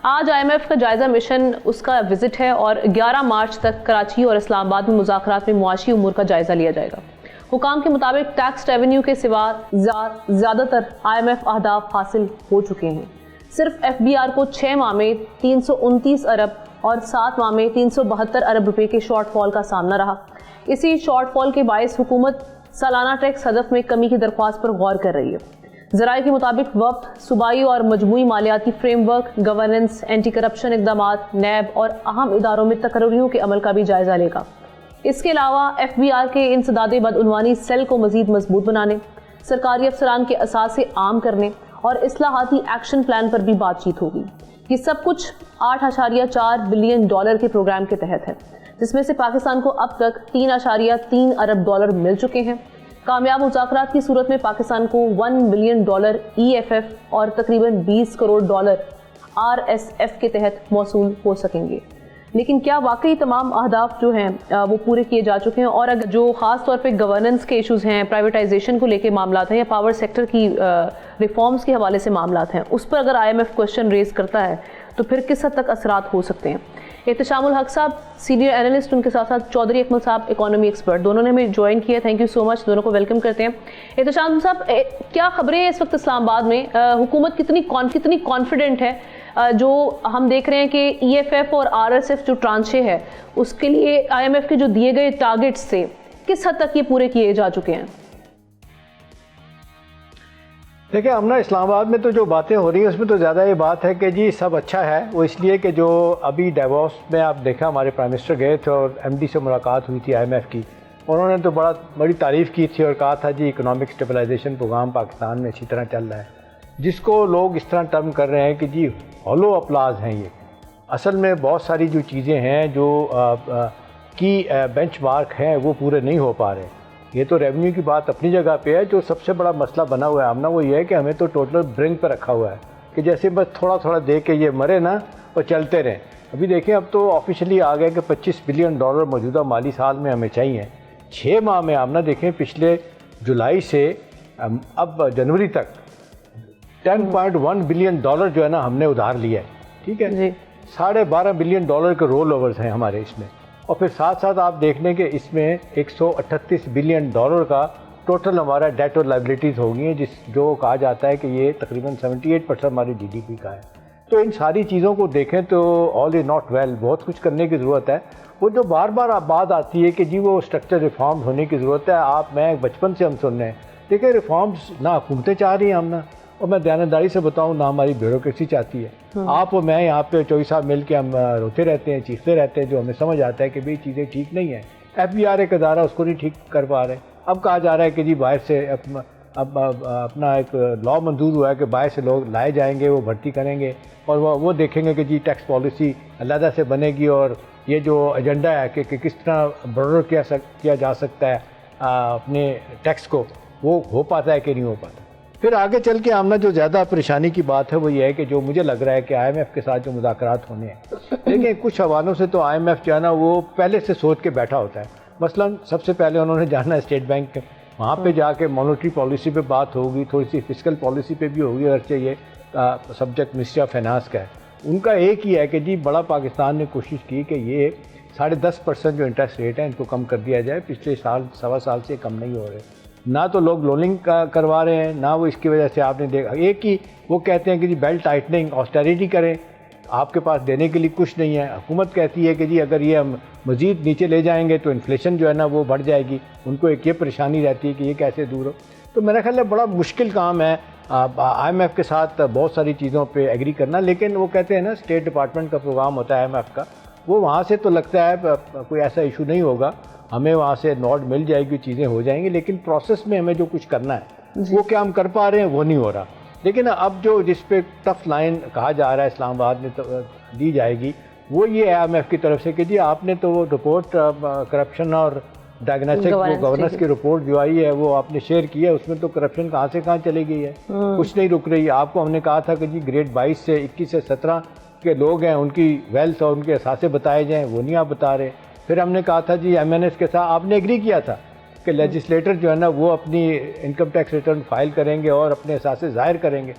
آج IMF کا جائزہ مشن اس کا وزٹ ہے اور 11 مارچ تک کراچی اور اسلام آباد میں مذاکرات میں معاشی امور کا جائزہ لیا جائے گا۔ حکام کے مطابق ٹیکس ریونیو کے سوا زیادہ تر IMF اہداف حاصل ہو چکے ہیں۔ صرف FBR کو 6 ماہ میں 329 ارب اور 7 ماہ میں 372 ارب روپے کے شارٹ فال کا سامنا رہا۔ اسی شارٹ فال کے باعث حکومت سالانہ ٹیکس ہدف میں کمی کی درخواست پر غور کر رہی ہے۔ ذرائع کے مطابق وفد صوبائی اور مجموعی مالیاتی framework, governance, anti corruption اقدامات، نیب اور اہم اداروں میں تقرریوں کے عمل کا بھی جائزہ لے گا۔ اس کے علاوہ FBR کے انسداد بدعنوانی سیل کو مزید مضبوط بنانے، سرکاری افسران کے اثاثے عام کرنے اور اصلاحاتی ایکشن پلان پر بھی بات چیت ہوگی۔ یہ سب کچھ $8.4 بلین کے پروگرام کے تحت ہے، جس میں سے پاکستان کو اب تک $3.3 ارب مل چکے ہیں۔ کامیاب مذاکرات کی صورت میں پاکستان کو $1 بلین EFF اور تقریباً $20 کروڑ RSF کے تحت موصول ہو سکیں گے۔ لیکن کیا واقعی تمام اہداف جو ہیں وہ پورے کیے جا چکے ہیں؟ اور اگر جو خاص طور پہ گورننس کے ایشوز ہیں، پرائیویٹائزیشن کو لے کے معاملات ہیں یا پاور سیکٹر کی ریفارمز کے حوالے سے معاملات ہیں، اس پر اگر IMF کوشچن ریز کرتا ہے تو پھر کس حد تک اثرات ہو سکتے ہیں؟ احتشام الحق صاحب سینئر اینالسٹ، ان کے ساتھ ساتھ چودھری اکمل صاحب اکانومی ایکسپرٹ، دونوں نے ہمیں جوائن کیا۔ تھینک یو سو مچ، دونوں کو ویلکم کرتے ہیں۔ احتشام صاحب، کیا خبریں ہیں اس وقت اسلام آباد میں؟ حکومت کتنی کانفیڈنٹ ہے؟ جو ہم دیکھ رہے ہیں کہ EFF اور RSF جو ٹرانشے ہے اس کے لیے IMF کے جو دیے گئے ٹارگٹس سے کس حد تک یہ پورے کیے جا چکے ہیں؟ دیکھیں ہمنا اسلام آباد میں تو جو باتیں ہو رہی ہیں اس میں تو زیادہ یہ بات ہے کہ جی سب اچھا ہے، وہ اس لیے کہ جو ابھی ڈیووس میں آپ دیکھا ہمارے پرائم منسٹر گئے تھے اور MD سے ملاقات ہوئی تھی IMF کی، انہوں نے تو بڑی تعریف کی تھی اور کہا تھا جی اکنامک اسٹیبلائزیشن پروگرام پاکستان میں اچھی طرح چل رہا ہے، جس کو لوگ اس طرح ٹرم کر رہے ہیں کہ جی ہولو اپلاز ہیں۔ یہ اصل میں بہت ساری جو چیزیں ہیں جو کی بینچ مارک ہیں وہ پورے نہیں ہو پا رہے۔ یہ تو ریونیو کی بات اپنی جگہ پہ ہے، جو سب سے بڑا مسئلہ بنا ہوا ہے آمنا وہ یہ ہے کہ ہمیں تو ٹوٹل برنگ پہ رکھا ہوا ہے کہ جیسے بس تھوڑا تھوڑا دے کے یہ مرے نا اور چلتے رہیں۔ ابھی دیکھیں اب تو آفیشلی آ گیا کہ $25 بلین موجودہ مالی سال میں ہمیں چاہیے۔ 6 ماہ میں آمنا دیکھیں پچھلے جولائی سے اب جنوری تک $10.1 بلین جو ہے نا ہم نے ادھار لیا ہے، ٹھیک ہے جی۔ $12.5 بلین کے رول اوورز ہیں ہمارے اس میں، اور پھر ساتھ ساتھ آپ دیکھ لیں کہ اس میں $138 بلین کا ٹوٹل ہمارا ڈیٹ اور لائبلٹیز ہو گئی ہیں، جو کہا جاتا ہے کہ یہ تقریباً 78% ہماری GDP کا ہے۔ تو ان ساری چیزوں کو دیکھیں تو آل از ناٹ ویل، بہت کچھ کرنے کی ضرورت ہے۔ وہ جو بار بار بات آتی ہے کہ جی وہ اسٹرکچر ریفارم ہونے کی ضرورت ہے، میں بچپن سے ہم سن رہے ہیں، دیکھیں ریفارمز نہ حکومتیں چاہ رہی ہیں ہم اور میں دیانتداری سے بتاؤں نہ ہماری بیوروکریسی چاہتی ہے۔ آپ اور میں یہاں پہ 24 صاحب مل کے ہم روتے رہتے ہیں، چیختے رہتے ہیں، جو ہمیں سمجھ آتا ہے کہ بھئی چیزیں ٹھیک نہیں ہیں۔ FBR ایک ادارہ اس کو نہیں ٹھیک کر پا رہے۔ اب کہا جا رہا ہے کہ جی باہر سے اب اپنا ایک لا منظور ہوا ہے کہ باہر سے لوگ لائے جائیں گے، وہ بھرتی کریں گے اور وہ دیکھیں گے کہ جی ٹیکس پالیسی علیحدہ سے بنے گی، اور یہ جو ایجنڈا ہے کہ کس طرح برر کیا جا سکتا ہے اپنے ٹیکس کو، وہ ہو پاتا ہے کہ نہیں ہو پاتا۔ پھر آگے چل کے آمنا جو زیادہ پریشانی کی بات ہے وہ یہ ہے کہ جو مجھے لگ رہا ہے کہ IMF کے ساتھ جو مذاکرات ہونے ہیں، لیکن کچھ حوالوں سے تو IMF جو ہے نا وہ پہلے سے سوچ کے بیٹھا ہوتا ہے۔ مثلا سب سے پہلے انہوں نے جانا ہے اسٹیٹ بینک، وہاں پہ جا کے مانیٹری پالیسی پہ بات ہوگی، تھوڑی سی فسکل پالیسی پہ بھی ہوگی، اگرچہ یہ سبجیکٹ منسٹری آف فائنانس کا ہے۔ ان کا ایک ہی ہے کہ جی بڑا پاکستان نے کوشش کی کہ یہ 10.5% جو انٹرسٹ ریٹ ہے ان کو کم کر دیا جائے، پچھلے سوا سال سے کم نہیں ہو رہے، نہ تو لوگ لوننگ کروا رہے ہیں، نہ وہ اس کی وجہ سے آپ نے دیکھا ایک ہی وہ کہتے ہیں کہ جی بیلٹ ٹائٹننگ آسٹیریٹی کریں، آپ کے پاس دینے کے لیے کچھ نہیں ہے۔ حکومت کہتی ہے کہ جی اگر یہ ہم مزید نیچے لے جائیں گے تو انفلیشن جو ہے نا وہ بڑھ جائے گی، ان کو ایک یہ پریشانی رہتی ہے کہ یہ کیسے دور ہو۔ تو میرا خیال ہے بڑا مشکل کام ہے IMF کے ساتھ بہت ساری چیزوں پہ ایگری کرنا، لیکن وہ کہتے ہیں نا اسٹیٹ ڈپارٹمنٹ کا پروگرام ہوتا ہے IMF کا، وہ وہاں سے تو لگتا ہے کوئی ایسا ایشو نہیں ہوگا، ہمیں وہاں سے نوٹ مل جائے گی، چیزیں ہو جائیں گی، لیکن پروسیس میں ہمیں جو کچھ کرنا ہے وہ کیا ہم کر پا رہے ہیں وہ نہیں ہو رہا۔ لیکن اب جو جس پہ ٹف لائن کہا جا رہا ہے اسلام آباد میں دی جائے گی وہ یہ ہے IMF کی طرف سے کہ جی آپ نے تو وہ رپورٹ کرپشن اور ڈائگنوسٹک گورننس کی رپورٹ جو آئی ہے وہ آپ نے شیئر کی ہے، اس میں تو کرپشن کہاں سے کہاں چلی گئی ہے، کچھ نہیں رک رہی ہے۔ آپ کو ہم نے کہا تھا کہ جی گریڈ 22 سے 21 سے 17 کے لوگ ہیں ان کی ویلتھ اور ان کے اثاثے بتائے جائیں، وہ نہیں آپ بتا رہے۔ پھر ہم نے کہا تھا جی MNS کے ساتھ آپ نے ایگری کیا تھا کہ لیجسلیٹر جو ہے نا وہ اپنی انکم ٹیکس ریٹرن فائل کریں گے اور اپنے اثاثے ظاہر کریں گے،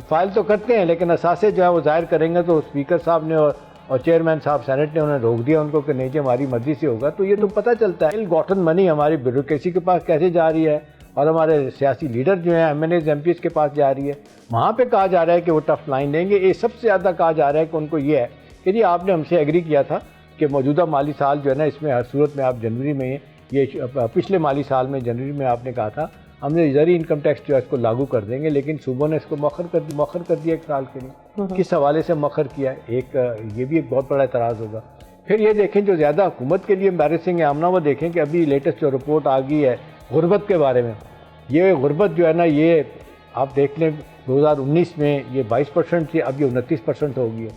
فائل تو کرتے ہیں لیکن اثاثے جو ہے وہ ظاہر کریں گے تو اسپیکر صاحب نے اور چیئرمین صاحب سینٹ نے انہیں روک دیا ان کو کہ نہیں جی ہماری مرضی سے ہوگا. تو یہ تو پتہ چلتا ہے ایل گاٹن منی ہماری بیوروکریسی کے پاس کیسے جا رہی ہے اور ہمارے سیاسی لیڈر جو ہیں MNAs MPs کے پاس جا رہی ہے. وہاں پہ کہا جا رہا ہے کہ وہ ٹف لائن لیں گے. یہ سب سے زیادہ کہا جا رہا ہے کہ ان کو یہ ہے کہ جی آپ نے ہم سے ایگری کیا تھا کہ موجودہ مالی سال جو ہے نا اس میں ہر صورت میں آپ جنوری میں یہ پچھلے مالی سال میں جنوری میں آپ نے کہا تھا ہم نے زرعی انکم ٹیکس جو ہے اس کو لاگو کر دیں گے لیکن صوبوں نے اس کو مؤخر کر دیا 1 سال کے لیے. کس حوالے سے مؤخر کیا ہے یہ بھی ایک بہت بڑا اعتراض ہوگا. پھر یہ دیکھیں جو زیادہ حکومت کے لیے امبیرسنگ ہے آمنہ وہ دیکھیں کہ ابھی لیٹسٹ جو رپورٹ آ گئی ہے غربت کے بارے میں. یہ غربت جو ہے نا یہ آپ دیکھ لیں 2019 میں یہ 22% تھی اب یہ 29% ہو گئی ہے.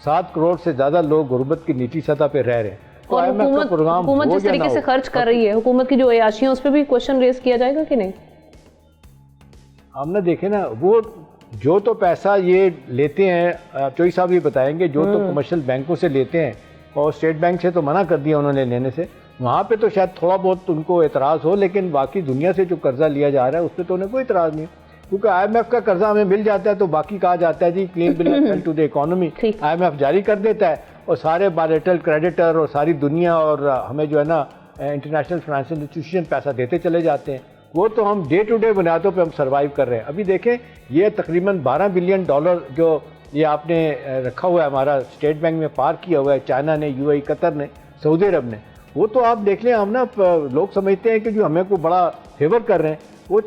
7 کروڑ سے زیادہ لوگ غربت کی نیچی سطح پہ رہ رہے ہیں. اور حکومت جس طریقے سے خرچ کر رہی ہے حکومت کی جو عیاشیاں اس پہ بھی کوشچن ریز کیا جائے گا کہ نہیں؟ ہم نے دیکھے نا وہ جو تو پیسہ یہ لیتے ہیں چوئی صاحب یہ بتائیں گے جو تو کمرشل بینکوں سے لیتے ہیں اور اسٹیٹ بینک سے تو منع کر دیا انہوں نے لینے سے. وہاں پہ تو شاید تھوڑا بہت ان کو اعتراض ہو لیکن باقی دنیا سے جو قرضہ لیا جا رہا ہے اس پہ تو انہیں کوئی اعتراض نہیں کیونکہ آئی ایم ایف کا قرضہ ہمیں مل جاتا ہے تو باقی کہا جاتا ہے جی clean bill to the economy I M F جاری کر دیتا ہے اور سارے بائلیٹرل کریڈیٹر اور ساری دنیا اور ہمیں جو ہے نا انٹرنیشنل فائنینشیل انسٹیٹیوشن پیسہ دیتے چلے جاتے ہیں. وہ تو ہم ڈے ٹو ڈے بنیادوں پہ ہم سروائیو کر رہے ہیں. ابھی دیکھیں یہ تقریباً $12 بلین جو یہ آپ نے رکھا ہوا ہے ہمارا اسٹیٹ بینک میں پار کیا ہوا ہے چائنا نے یو اے ای قطر نے سعودی عرب نے. وہ تو آپ دیکھ لیں ہم نا لوگ سمجھتے ہیں کہ جو ہمیں کو بڑا فیور کر رہے ہیں وہ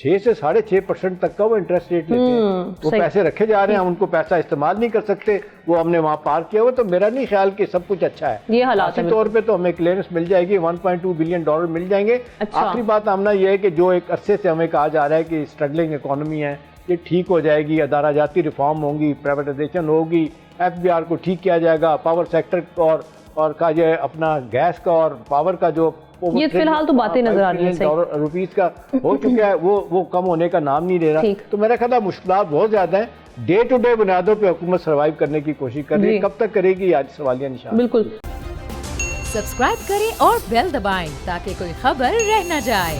6 سے 6.5% تک کا وہ انٹرسٹ ریٹ لیتے ہیں. وہ پیسے رکھے جا رہے ہیں ہم ان کو پیسہ استعمال نہیں کر سکتے وہ ہم نے وہاں پار کیا ہوا. تو میرا نہیں خیال کہ سب کچھ اچھا ہے. یہ حالات اسی طور پہ تو ہمیں کلیئرنس مل جائے گی $1.2 بلین مل جائیں گے. آخری بات آمنہ یہ ہے کہ جو ایک عرصے سے ہمیں کہا جا رہا ہے کہ اسٹرگلنگ اکانومی ہے یہ ٹھیک ہو جائے گی ادارہ جاتی ریفارم ہوں گی پرائیویٹائزیشن ہوگی ایف بی آر کو ٹھیک کیا جائے گا پاور سیکٹر اور کا یہ اپنا گیس کا اور پاور کا جو یہ فی الحال تو باتیں نظر آ رہی ہیں روپیز کا ہو چکا ہے وہ کم ہونے کا نام نہیں لے رہا. تو میرا خیال ہے مشکلات بہت زیادہ ہیں. ڈے ٹو ڈے بنیادوں پہ حکومت سروائیو کرنے کی کوشش کر رہی ہے. کب تک کرے گی آج سوالیہ نشان. بالکل سبسکرائب کریں اور بیل دبائیں تاکہ کوئی خبر رہ نہ جائے.